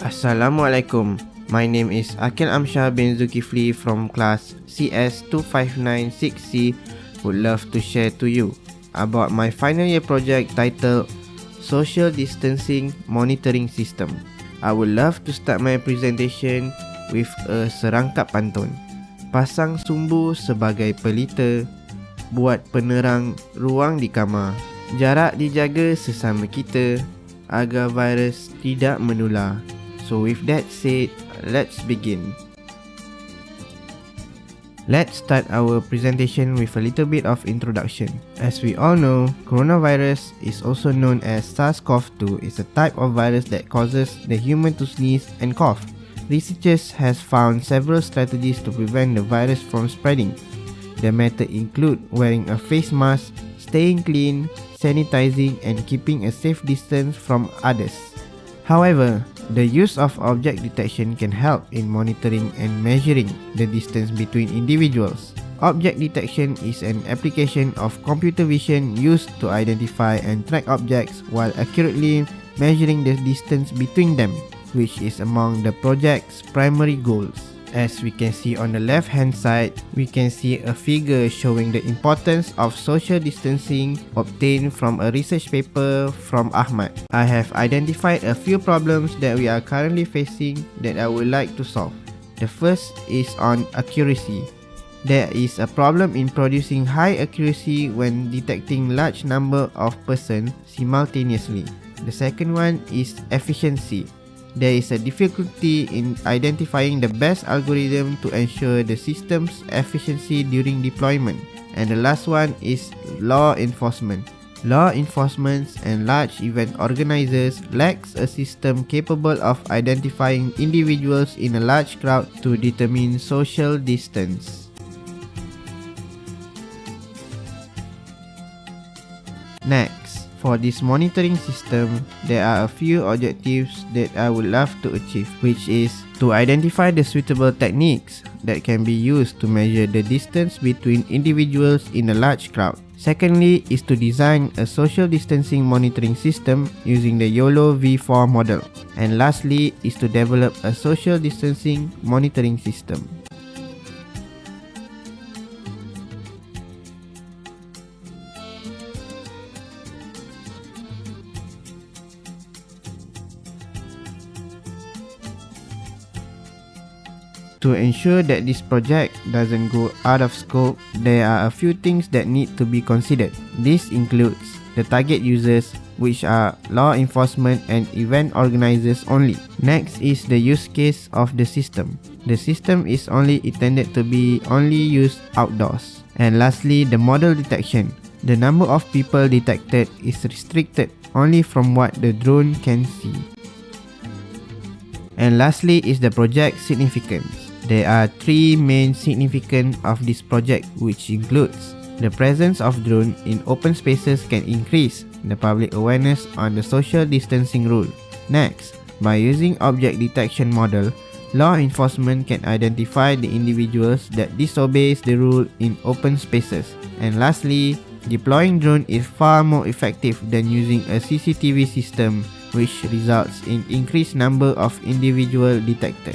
Assalamualaikum. My name is Aqil Amsyar bin Zulkiflee from class CS650 Would love to share to you about my final year project titled Social Distancing Monitoring System. I would love to start my presentation with a serangkap pantun. Pasang sumbu sebagai pelita, buat penerang ruang di kamar. Jarak dijaga sesama kita agar virus tidak menular. So with that said, let's begin. Let's start our presentation with a little bit of introduction. As we all know, coronavirus is also known as SARS-CoV-2 is a type of virus that causes the human to sneeze and cough. Researchers has found several strategies to prevent the virus from spreading. The method include wearing a face mask, staying clean, sanitizing and keeping a safe distance from others. However, the use of object detection can help in monitoring and measuring the distance between individuals. Object detection is an application of computer vision used to identify and track objects while accurately measuring the distance between them, which is among the project's primary goals. As we can see on the left hand side, we can see a figure showing the importance of social distancing obtained from a research paper from Ahmad. I have identified a few problems that we are currently facing that I would like to solve. The first is on accuracy. There is a problem in producing high accuracy when detecting large number of persons simultaneously. The second one is efficiency. There is a difficulty in identifying the best algorithm to ensure the system's efficiency during deployment. And the last one is law enforcement. Law enforcement and large event organizers lacks a system capable of identifying individuals in a large crowd to determine social distance. Next, for this monitoring system, there are a few objectives that I would love to achieve, which is to identify the suitable techniques that can be used to measure the distance between individuals in a large crowd. Secondly is to design a social distancing monitoring system using the YOLO V4 model. And lastly is to develop a social distancing monitoring system. To ensure that this project doesn't go out of scope, there are a few things that need to be considered. This includes the target users, which are law enforcement and event organizers only. Next is the use case of the system. The system is only intended to be only used outdoors. And lastly, the model detection. The number of people detected is restricted only from what the drone can see. And lastly is the project significance. There are three main significance of this project, which includes the presence of drone in open spaces can increase the public awareness on the social distancing rule. Next, by using object detection model, law enforcement can identify the individuals that disobeys the rule in open spaces. And lastly, deploying drone is far more effective than using a CCTV system, which results in increased number of individuals detected.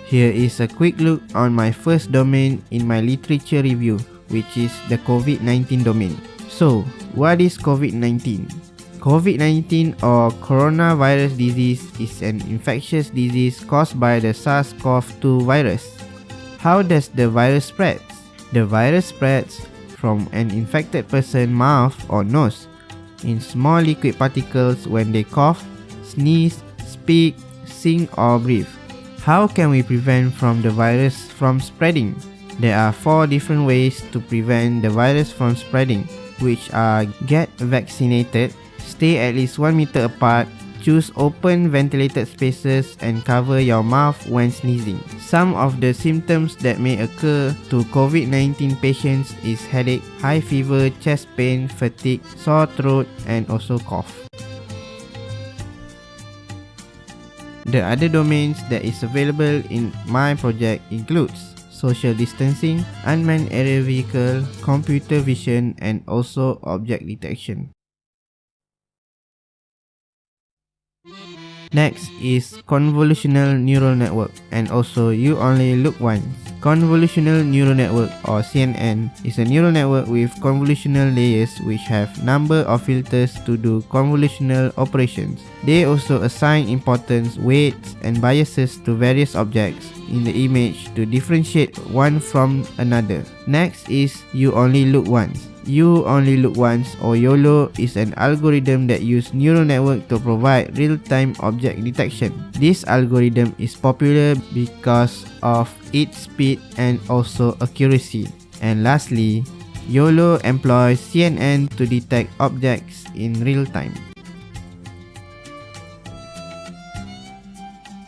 Here is a quick look on my first domain in my literature review, which is the COVID-19 domain. So, what is COVID-19? COVID-19 or coronavirus disease is an infectious disease caused by the SARS-CoV-2 virus. How does the virus spread? The virus spreads from an infected person's mouth or nose in small liquid particles when they cough, sneeze, speak, sing or breathe. How can we prevent from the virus from spreading? There are 4 different ways to prevent the virus from spreading, which are get vaccinated, stay at least 1 meter apart, Choose open ventilated spaces and cover your mouth when sneezing. Some of the symptoms that may occur to COVID-19 patients is headache, high fever, chest pain, fatigue, sore throat, and also cough. The other domains that is available in my project includes social distancing, unmanned aerial vehicle, computer vision, and also object detection. Next is convolutional neural network, and also you only look once. Convolutional neural network, or CNN, is a neural network with convolutional layers which have number of filters to do convolutional operations. They also assign importance, weights, and biases to various objects in the image to differentiate one from another. Next is you only look once. You only look once, or YOLO, is an algorithm that uses neural network to provide real-time object detection. This algorithm is popular because of its speed and also accuracy. And lastly, YOLO employs CNN to detect objects in real time.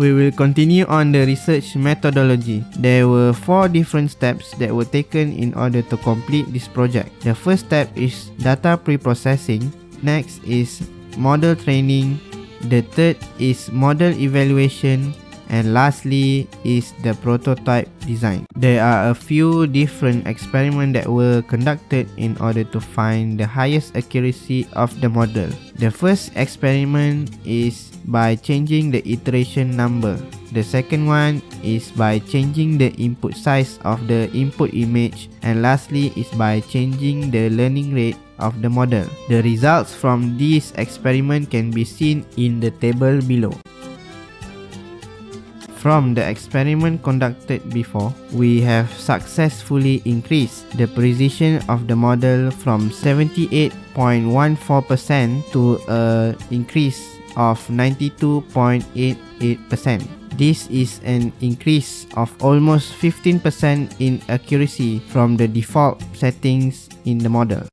We will continue on the research methodology. There were 4 different steps that were taken in order to complete this project. The first step is data pre-processing. Next is model training. The third is model evaluation. And lastly is the prototype design. There are a few different experiments that were conducted in order to find the highest accuracy of the model. The first experiment is by changing the iteration number. The second one is by changing the input size of the input image. And lastly is by changing the learning rate of the model. The results from this experiment can be seen in the table below. From the experiment conducted before, we have successfully increased the precision of the model from 78.14% to an increase of 92.88%. This is an increase of almost 15% in accuracy from the default settings in the model.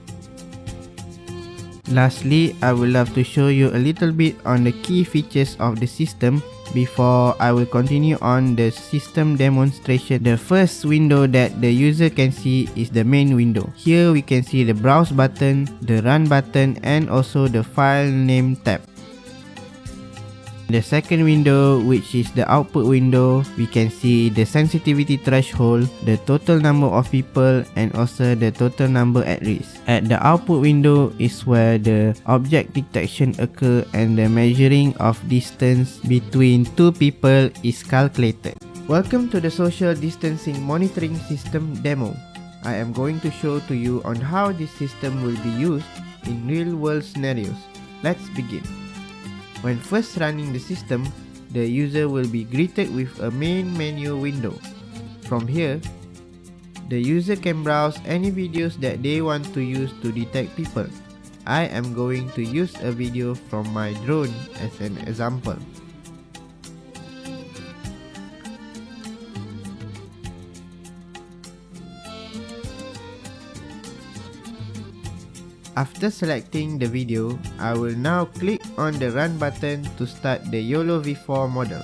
Lastly, I would love to show you a little bit on the key features of the system before I will continue on the system demonstration. The first window that the user can see is the main window. Here we can see the browse button, the run button, and also the file name tab. The second window, which is the output window, we can see the sensitivity threshold, the total number of people, and also the total number at risk. At the output window is where the object detection occurs and the measuring of distance between two people is calculated. Welcome to the social distancing monitoring system demo. I am going to show to you on how this system will be used in real world scenarios. Let's begin. When first running the system, the user will be greeted with a main menu window. From here, the user can browse any videos that they want to use to detect people. I am going to use a video from my drone as an example. After selecting the video, I will now click on the run button to start the YOLO V4 model.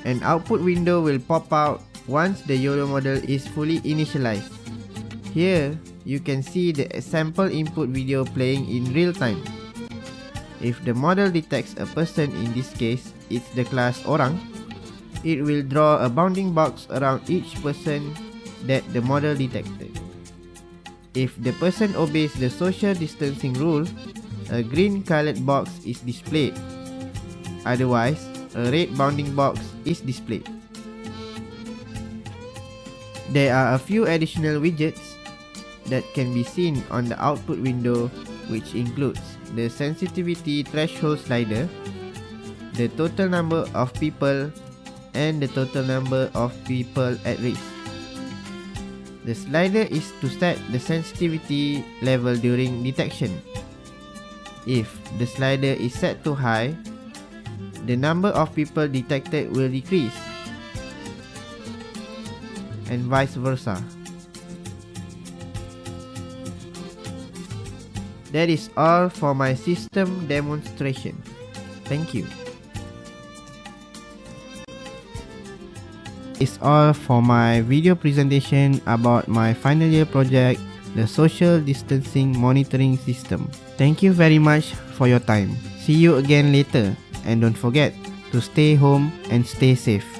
An output window will pop out once the YOLO model is fully initialized. Here, you can see the sample input video playing in real time. If the model detects a person, in this case, it's the class orang, it will draw a bounding box around each person that the model detected. If the person obeys the social distancing rule, a green colored box is displayed. Otherwise, a red bounding box is displayed. There are a few additional widgets that can be seen on the output window, which includes the sensitivity threshold slider, the total number of people, and the total number of people at risk. The slider is to set the sensitivity level during detection. If the slider is set to high, the number of people detected will decrease, and vice versa. That is all for my system demonstration. Thank you. It's all for my video presentation about my final year project, the social distancing monitoring system. Thank you very much for your time. See you again later, and don't forget to stay home and stay safe.